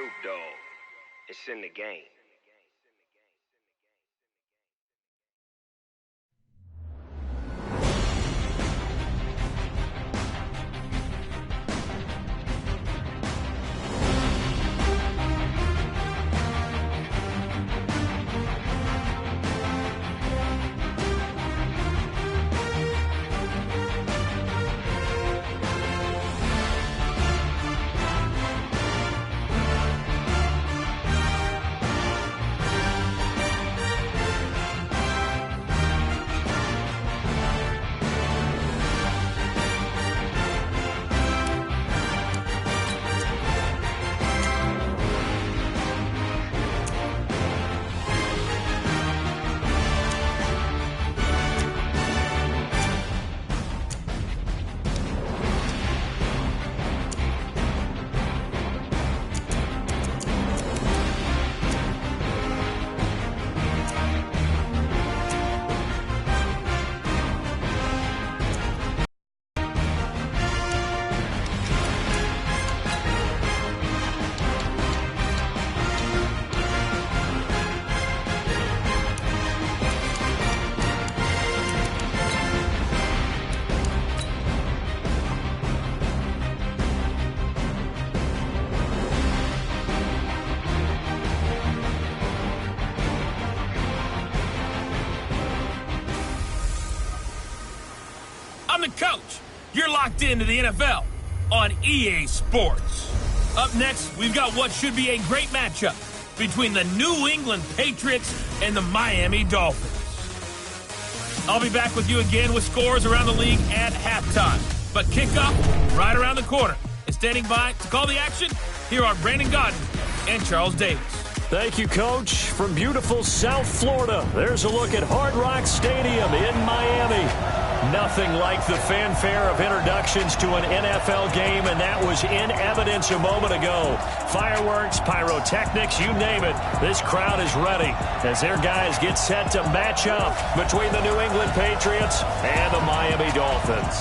Snoop Dogg. It's in the game. I'm the coach. You're locked into the NFL on EA Sports. Up next, we've got what should be a great matchup between the New England Patriots and the Miami Dolphins. I'll be back with you again with scores around the league at halftime. But kickoff right around the corner. And standing by to call the action, here are Brandon Godden and Charles Davis. Thank you, Coach. From beautiful South Florida, there's a look at Hard Rock Stadium in Miami. Nothing like the fanfare of introductions to an NFL game, and that was in evidence a moment ago. Fireworks, pyrotechnics, you name it. This crowd is ready as their guys get set to match up between the New England Patriots and the Miami Dolphins.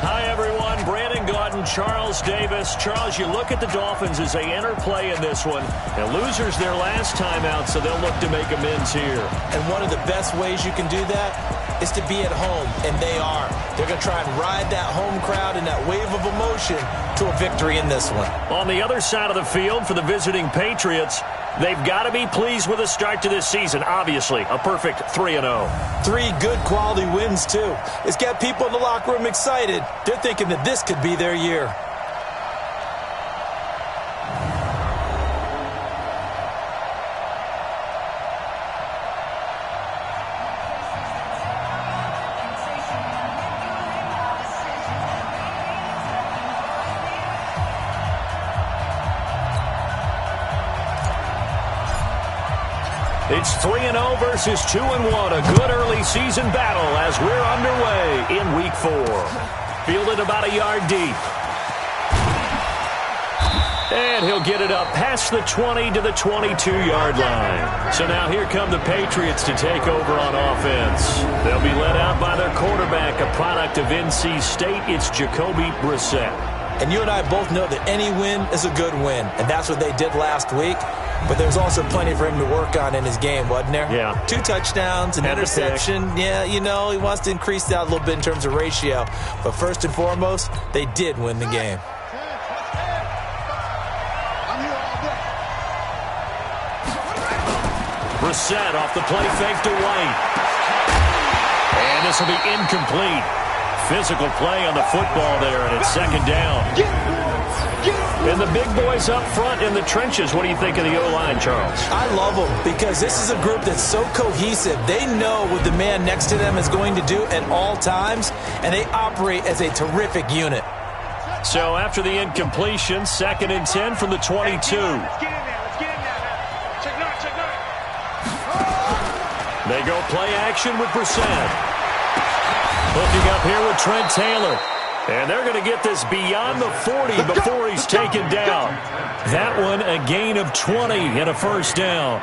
Hi, everyone. Brandon Godden, Charles Davis. Charles, you look at the Dolphins as they enter play in this one. And losers their last time out, so they'll look to make amends here. And one of the best ways you can do that is to be at home, and they are. They're going to try and ride that home crowd and that wave of emotion to a victory in this one. On the other side of the field for the visiting Patriots, they've got to be pleased with the start to this season. Obviously, a perfect 3-0. 3 good quality wins, too. It's got people in the locker room excited. They're thinking that this could be their year. It's 3-0 versus 2-1. A good early season battle as we're underway in Week 4. Fielded about a yard deep. And he'll get it up past the 20 to the 22-yard line. So now here come the Patriots to take over on offense. They'll be led out by their quarterback, a product of NC State. It's Jacoby Brissett. And you and I both know that any win is a good win, and that's what they did last week. But there's also plenty for him to work on in his game, wasn't there? Yeah. 2 touchdowns, an interception. Yeah, you know, he wants to increase that a little bit in terms of ratio. But first and foremost, they did win the game. Brissett off the play fake to White. And this will be incomplete. Physical play on the football there, and it's second down. And the big boys up front in the trenches. What do you think of the O-line, Charles? I love them because this is a group that's so cohesive. They know what the man next to them is going to do at all times, and they operate as a terrific unit. So after the incompletion, 2nd and 10 from the 22. They go play action with Brissett. Looking up here with Trent Taylor. And they're going to get this beyond the 40 before he's taken down. That one a gain of 20 and a first down.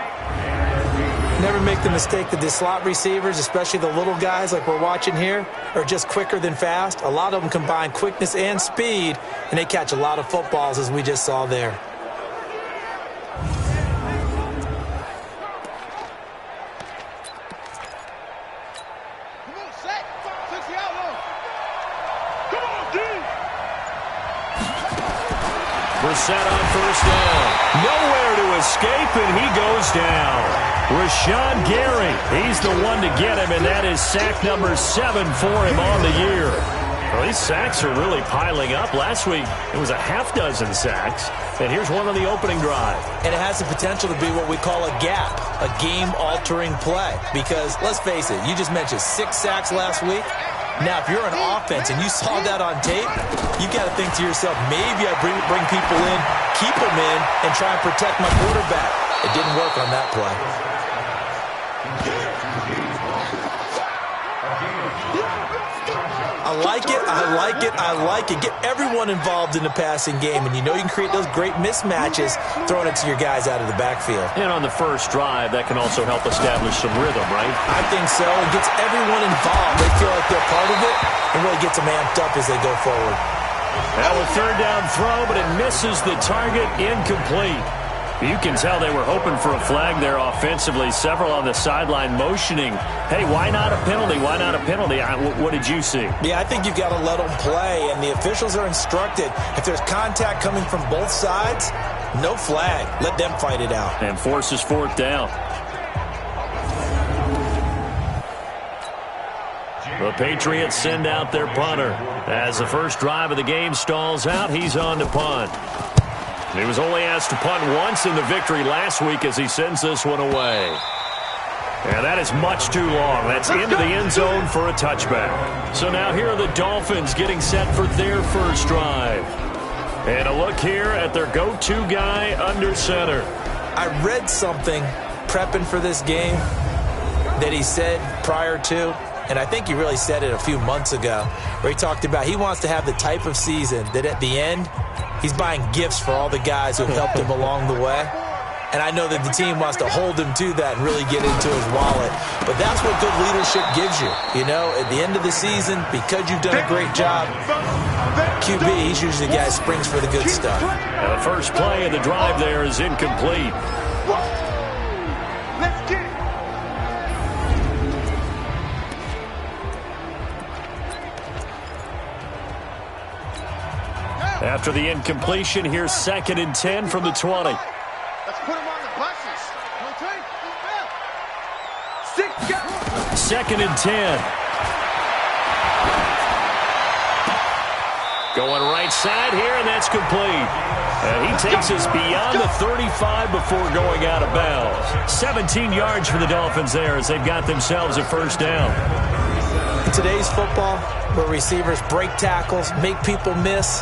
Never make the mistake that the slot receivers, especially the little guys like we're watching here, are just quicker than fast. A lot of them combine quickness and speed, and they catch a lot of footballs as we just saw there. set on first down. Nowhere to escape, and he goes down. Rashawn Gary, he's the one to get him, and that is sack number 7 for him on the year. Well, these sacks are really piling up. Last week, it was a half-dozen sacks. And here's one on the opening drive. And it has the potential to be what we call a gap, a game-altering play. Because, let's face it, you just mentioned 6 sacks last week. Now, if you're an offense and you saw that on tape, you got to think to yourself, maybe I bring people in, keep them in, and try and protect my quarterback. It didn't work on that play. I like it, I like it, I like it. Get everyone involved in the passing game, and you know you can create those great mismatches throwing it to your guys out of the backfield. And on the first drive, that can also help establish some rhythm, right? I think so. It gets everyone involved. They feel like they're part of it, and really gets them amped up as they go forward. Now a third down throw, but it misses the target, incomplete. You can tell they were hoping for a flag there offensively. Several on the sideline motioning, hey, why not a penalty? Why not a penalty? What did you see? Yeah, I think you've got to let them play, and the officials are instructed. If there's contact coming from both sides, no flag. Let them fight it out. And forces fourth down. The Patriots send out their punter. As the first drive of the game stalls out, he's on to punt. He was only asked to punt once in the victory last week as he sends this one away. And that is much too long. That's into the end zone for a touchback. So now here are the Dolphins getting set for their first drive. And a look here at their go-to guy under center. I read something prepping for this game that he said prior to, and I think he really said it a few months ago, where he talked about he wants to have the type of season that at the end, he's buying gifts for all the guys who have helped him along the way. And I know that the team wants to hold him to that and really get into his wallet. But that's what good leadership gives you. You know, at the end of the season, because you've done a great job, QB, he's usually the guy who springs for the good stuff. Now the first play of the drive there is incomplete. Let's get it. After the incompletion, here's 2nd and 10 from the 20. Let's put him on the buses. Second and 10. Going right side here, and that's complete. And he takes us beyond the 35 before going out of bounds. 17 yards for the Dolphins there as they've got themselves a first down. In today's football, where receivers break tackles, make people miss,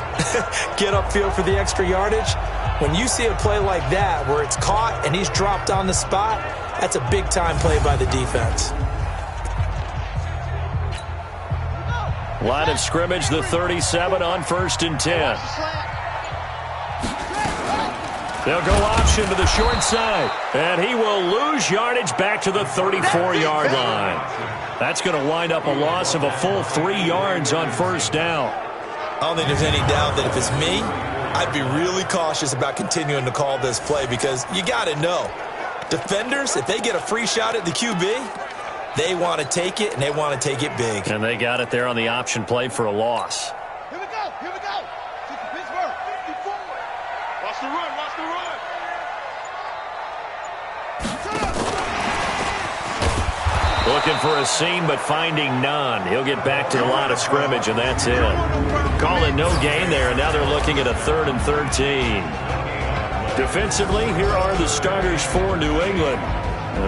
get upfield for the extra yardage, when you see a play like that where it's caught and he's dropped on the spot, that's a big-time play by the defense. Line of scrimmage, the 37 on 1st and 10. They'll go option to the short side, and he will lose yardage back to the 34-yard line. That's going to wind up a loss of a full 3 yards on first down. I don't think there's any doubt that if it's me, I'd be really cautious about continuing to call this play because you got to know, defenders, if they get a free shot at the QB, they want to take it, and they want to take it big. And they got it there on the option play for a loss. Here we go, here we go. Take the Pittsburgh, 54. Watch the run, watch the run. Looking for a seam, but finding none. He'll get back to the line of scrimmage, and that's it. Call it no gain there, and now they're looking at a 3rd and 13. Defensively, here are the starters for New England.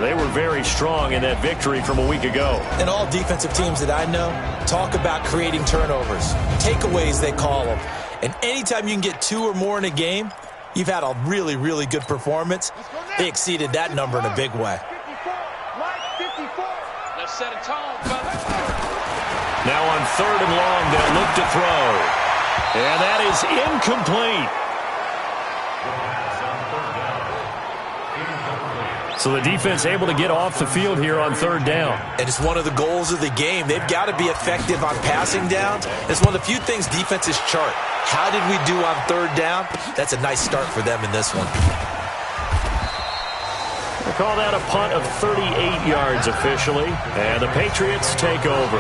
They were very strong in that victory from a week ago. And all defensive teams that I know talk about creating turnovers. Takeaways, they call them. And anytime you can get 2 or more in a game, you've had a really, really good performance. They exceeded that number in a big way. 54, right 54. Let's set a tone, fellas. Now on 3rd and long, they'll look to throw. And that is incomplete. So the defense able to get off the field here on 3rd down. And it's one of the goals of the game. They've got to be effective on passing downs. It's one of the few things defenses chart. How did we do on 3rd down? That's a nice start for them in this one. They call that a punt of 38 yards officially. And the Patriots take over.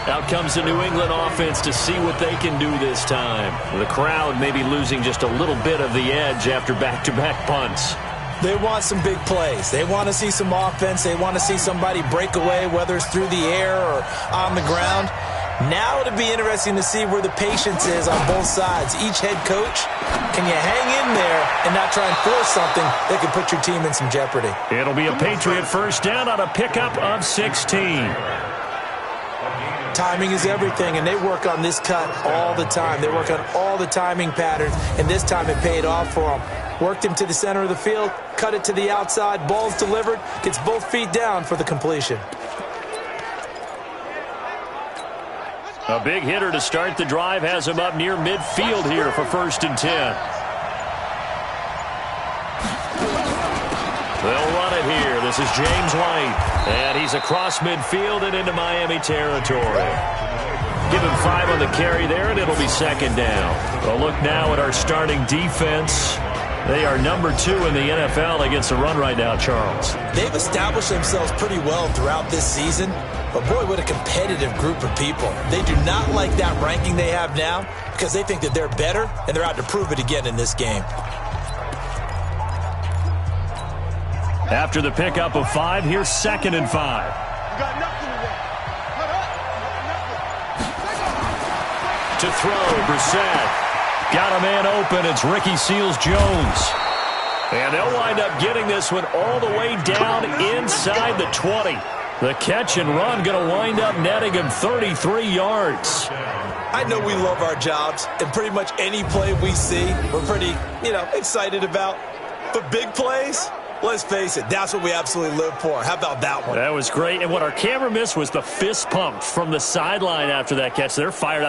Out comes the New England offense to see what they can do this time. The crowd may be losing just a little bit of the edge after back-to-back punts. They want some big plays. They want to see some offense. They want to see somebody break away, whether it's through the air or on the ground. Now it'll be interesting to see where the patience is on both sides. Each head coach, can you hang in there and not try and force something that could put your team in some jeopardy? It'll be a Patriot first down on a pickup of 16. Timing is everything, and they work on this cut all the time. They work on all the timing patterns, and this time it paid off for them. Worked him to the center of the field, cut it to the outside, ball's delivered, gets both feet down for the completion. A big hitter to start the drive has him up near midfield here for 1st and 10. They'll run it here. This is James White. And he's across midfield and into Miami territory. Give him 5 on the carry there, and it'll be 2nd down. A look now at our starting defense. They are number 2 in the NFL against the run right now, Charles. They've established themselves pretty well throughout this season. But, boy, what a competitive group of people. They do not like that ranking they have now because they think that they're better, and they're out to prove it again in this game. After the pickup of 5, here's 2nd and 5. To throw, Brissett. Got a man open. It's Ricky Seals-Jones. And they'll wind up getting this one all the way down inside the 20. The catch and run going to wind up netting him 33 yards. I know we love our jobs, and pretty much any play we see, we're pretty, excited about. But big plays, let's face it, that's what we absolutely live for. How about that one? That was great. And what our camera missed was the fist pump from the sideline after that catch. They're fired up.